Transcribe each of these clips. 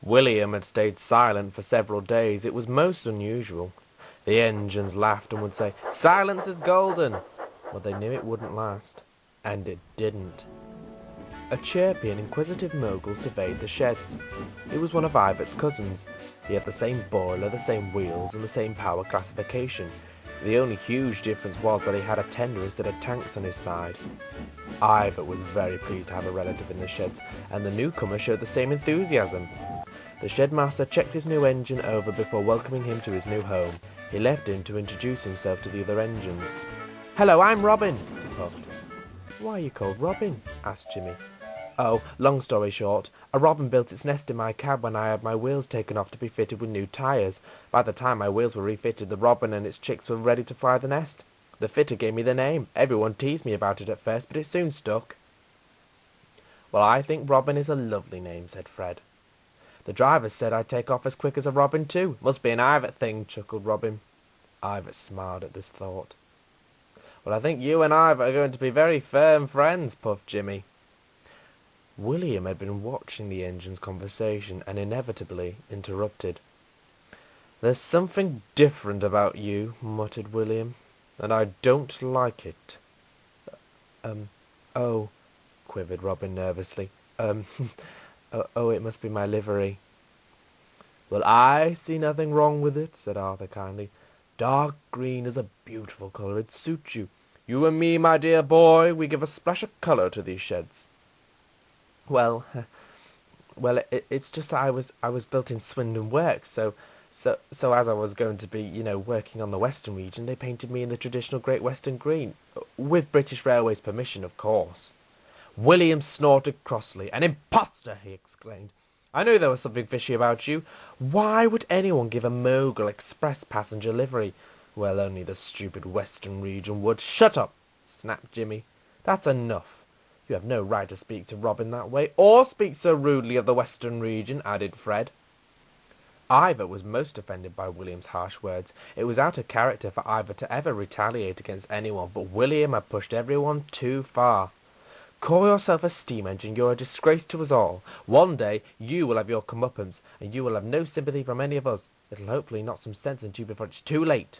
William had stayed silent for several days. It was most unusual. The engines laughed and would say, "Silence is golden," but they knew it wouldn't last. And it didn't. A chirpy and inquisitive mogul surveyed the sheds. He was one of Ivor's cousins. He had the same boiler, the same wheels, and the same power classification. The only huge difference was that he had a tender instead of tanks on his side. Ivor was very pleased to have a relative in the sheds, and the newcomer showed the same enthusiasm. The shed-master checked his new engine over before welcoming him to his new home. He left him to introduce himself to the other engines. "Hello, I'm Robin," he puffed. "Why are you called Robin?" asked Jimmy. "Oh, long story short, a robin built its nest in my cab when I had my wheels taken off to be fitted with new tyres. By the time my wheels were refitted, the robin and its chicks were ready to fly the nest. The fitter gave me the name. Everyone teased me about it at first, but it soon stuck." "Well, I think Robin is a lovely name," said Fred. "The driver said I'd take off as quick as a robin too. Must be an Ivor thing," chuckled Robin. Ivor smiled at this thought. "Well, I think you and Ivor are going to be very firm friends," puffed Jimmy. William had been watching the engine's conversation and inevitably interrupted. "There's something different about you," muttered William, "and I don't like it." Oh," quivered Robin nervously. Oh, it must be my livery." "Well, I see nothing wrong with it," said Arthur kindly. "Dark green is a beautiful colour. It suits you. You and me, my dear boy, we give a splash of colour to these sheds." Well, it's just that I was built in Swindon Works, so as I was going to be, working on the Western region, they painted me in the traditional Great Western green, with British Railways' permission, of course." William snorted crossly. "An impostor!" he exclaimed. "I knew there was something fishy about you. Why would anyone give a mogul express passenger livery?" "Well, only the stupid Western region would." "Shut up!" snapped Jimmy. "That's enough. You have no right to speak to Robin that way, or speak so rudely of the Western region," added Fred. Ivor was most offended by William's harsh words. It was out of character for Ivor to ever retaliate against anyone, but William had pushed everyone too far. "Call yourself a steam engine, you're a disgrace to us all. One day you will have your comeuppance, and you will have no sympathy from any of us. It'll hopefully knock some sense into you before it's too late."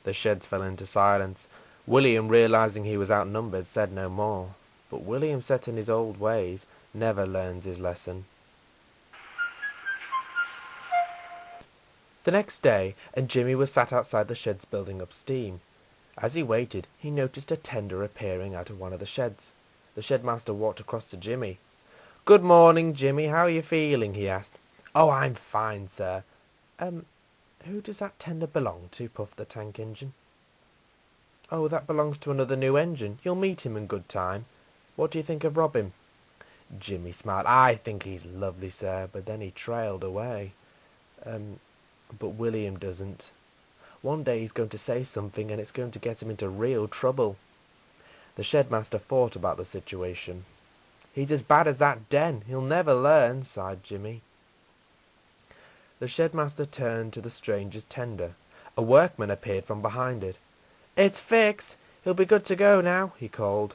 The sheds fell into silence. William, realizing he was outnumbered, said no more. But William, set in his old ways, never learns his lesson. The next day, and Jimmy was sat outside the sheds building up steam. As he waited, he noticed a tender appearing out of one of the sheds. The shed-master walked across to Jimmy. "Good morning, Jimmy. How are you feeling?" he asked. "Oh, I'm fine, sir." Who does that tender belong to?" puffed the tank engine. "Oh, that belongs to another new engine. You'll meet him in good time. What do you think of Robin?" Jimmy smiled. "I think he's lovely, sir," but then he trailed away. But William doesn't. One day he's going to say something, and it's going to get him into real trouble." The shed-master thought about the situation. "He's as bad as that den. He'll never learn," sighed Jimmy. The shed-master turned to the stranger's tender. A workman appeared from behind it. "It's fixed. He'll be good to go now," he called.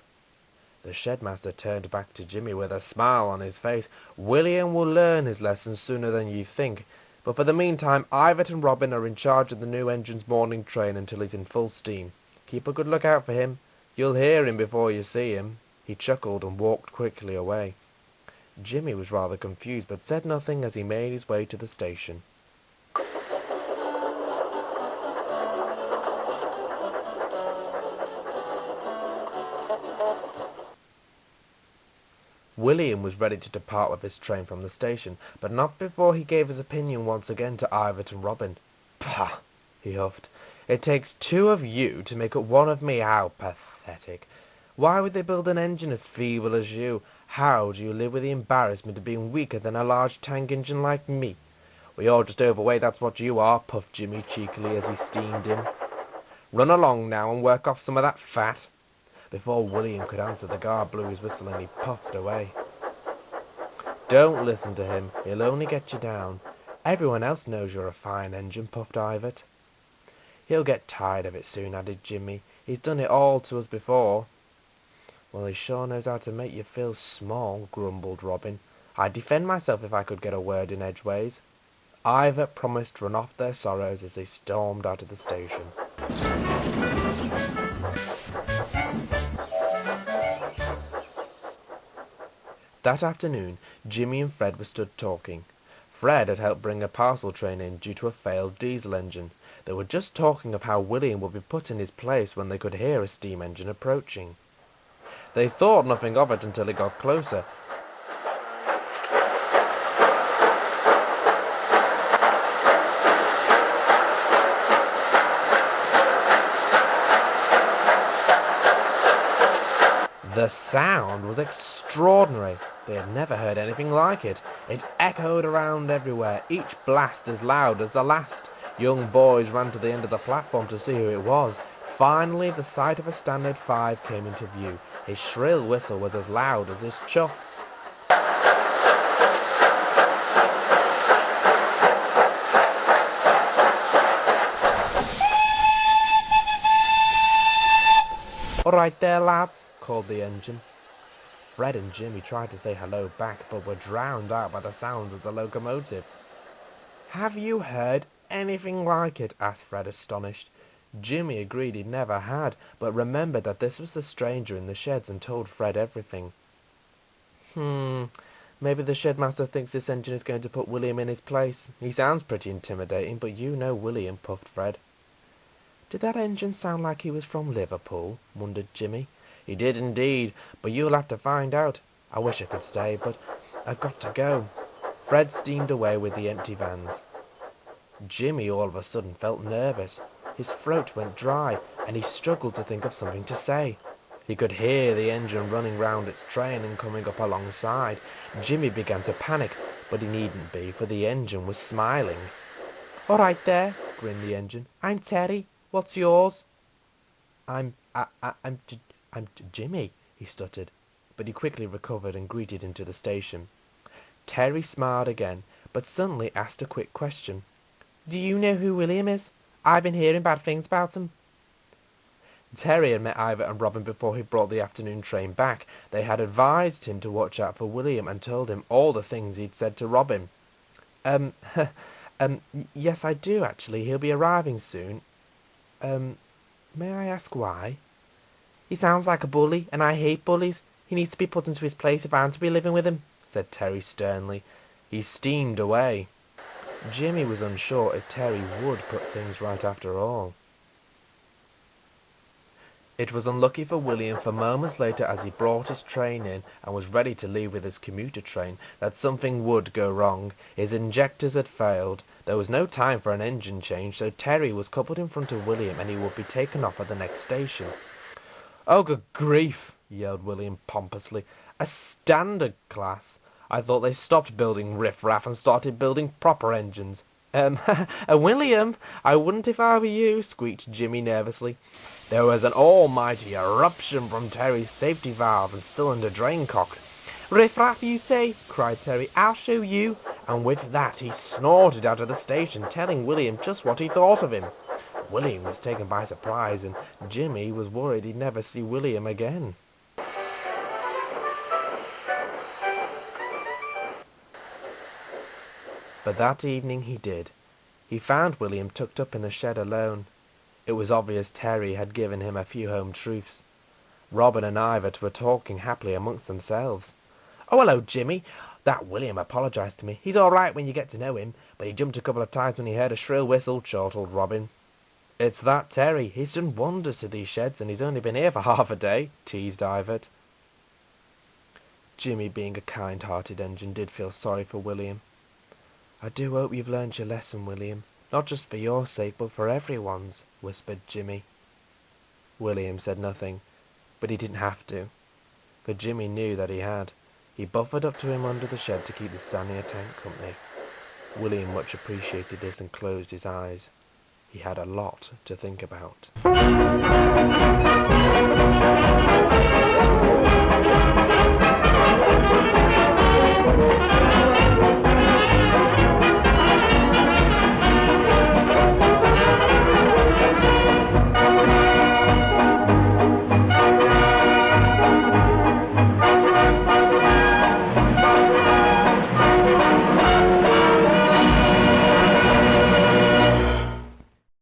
The shed-master turned back to Jimmy with a smile on his face. "William will learn his lesson sooner than you think. But for the meantime, Ivor and Robin are in charge of the new engine's morning train until he's in full steam. Keep a good lookout for him. You'll hear him before you see him." He chuckled and walked quickly away. Jimmy was rather confused, but said nothing as he made his way to the station. William was ready to depart with his train from the station, but not before he gave his opinion once again to Ivor and Robin. "Pah!" he huffed. "It takes two of you to make up one of me. How pathetic! Why would they build an engine as feeble as you? How do you live with the embarrassment of being weaker than a large tank engine like me?" "Well, you're just overweight, that's what you are," puffed Jimmy cheekily as he steamed in. "Run along now and work off some of that fat." Before William could answer, the guard blew his whistle and he puffed away. "Don't listen to him. He'll only get you down. Everyone else knows you're a fine engine," puffed Ivor. "He'll get tired of it soon," added Jimmy. "He's done it all to us before." "Well, he sure knows how to make you feel small," grumbled Robin. I'd defend myself if I could get a word in edgeways. Ivor promised to run off their sorrows as they stormed out of the station. That afternoon, Jimmy and Fred were stood talking. Fred had helped bring a parcel train in due to a failed diesel engine. They were just talking of how William would be put in his place when they could hear a steam engine approaching. They thought nothing of it until it got closer. The sound was extraordinary. They had never heard anything like it. It echoed around everywhere, each blast as loud as the last. Young boys ran to the end of the platform to see who it was. Finally, the sight of a Standard 5 came into view. His shrill whistle was as loud as his chuffs. "All right there, lads," called the engine. Fred and Jimmy tried to say hello back, but were drowned out by the sounds of the locomotive. "Have you heard anything like it?" asked Fred, astonished. Jimmy agreed he never had, but remembered that this was the stranger in the sheds and told Fred everything. Maybe the shedmaster thinks this engine is going to put William in his place. He sounds pretty intimidating, but you know William," puffed Fred. "Did that engine sound like he was from Liverpool?" wondered Jimmy. "He did indeed, but you'll have to find out. I wish I could stay, but I've got to go." Fred steamed away with the empty vans. Jimmy all of a sudden felt nervous. His throat went dry, and he struggled to think of something to say. He could hear the engine running round its train and coming up alongside. Jimmy began to panic, but he needn't be, for the engine was smiling. "All right there," grinned the engine. "I'm Terry. What's yours?" I'm Jimmy," he stuttered, but he quickly recovered and greeted him to the station. Terry smiled again, but suddenly asked a quick question. "Do you know who William is? I've been hearing bad things about him." Terry had met Ivor and Robin before he brought the afternoon train back. They had advised him to watch out for William and told him all the things he'd said to Robin. Yes, I do, actually. He'll be arriving soon. May I ask why?" "He sounds like a bully, and I hate bullies. He needs to be put into his place if I'm to be living with him," said Terry sternly. He steamed away. Jimmy was unsure if Terry would put things right after all. It was unlucky for William, for moments later, as he brought his train in and was ready to leave with his commuter train, that something would go wrong. His injectors had failed. There was no time for an engine change, so Terry was coupled in front of William and he would be taken off at the next station. "Oh, good grief," yelled William pompously. "A standard class? I thought they stopped building riff-raff and started building proper engines." William, I wouldn't if I were you," squeaked Jimmy nervously. There was an almighty eruption from Terry's safety valve and cylinder drain cocks. "Riff-raff, you say?" cried Terry. "I'll show you." And with that he snorted out of the station, telling William just what he thought of him. William was taken by surprise, and Jimmy was worried he'd never see William again. But that evening he did. He found William tucked up in the shed alone. It was obvious Terry had given him a few home truths. Robin and Ivor were talking happily amongst themselves. "Oh, hello, Jimmy. That William apologised to me. He's all right when you get to know him, but he jumped a couple of times when he heard a shrill whistle," chortled Robin. "It's that Terry. He's done wonders to these sheds, and he's only been here for half a day," teased Ivor. Jimmy, being a kind-hearted engine, did feel sorry for William. "I do hope you've learned your lesson, William. Not just for your sake, but for everyone's," whispered Jimmy. William said nothing, but he didn't have to, for Jimmy knew that he had. He buffered up to him under the shed to keep the Stanley tank company. William much appreciated this and closed his eyes. He had a lot to think about.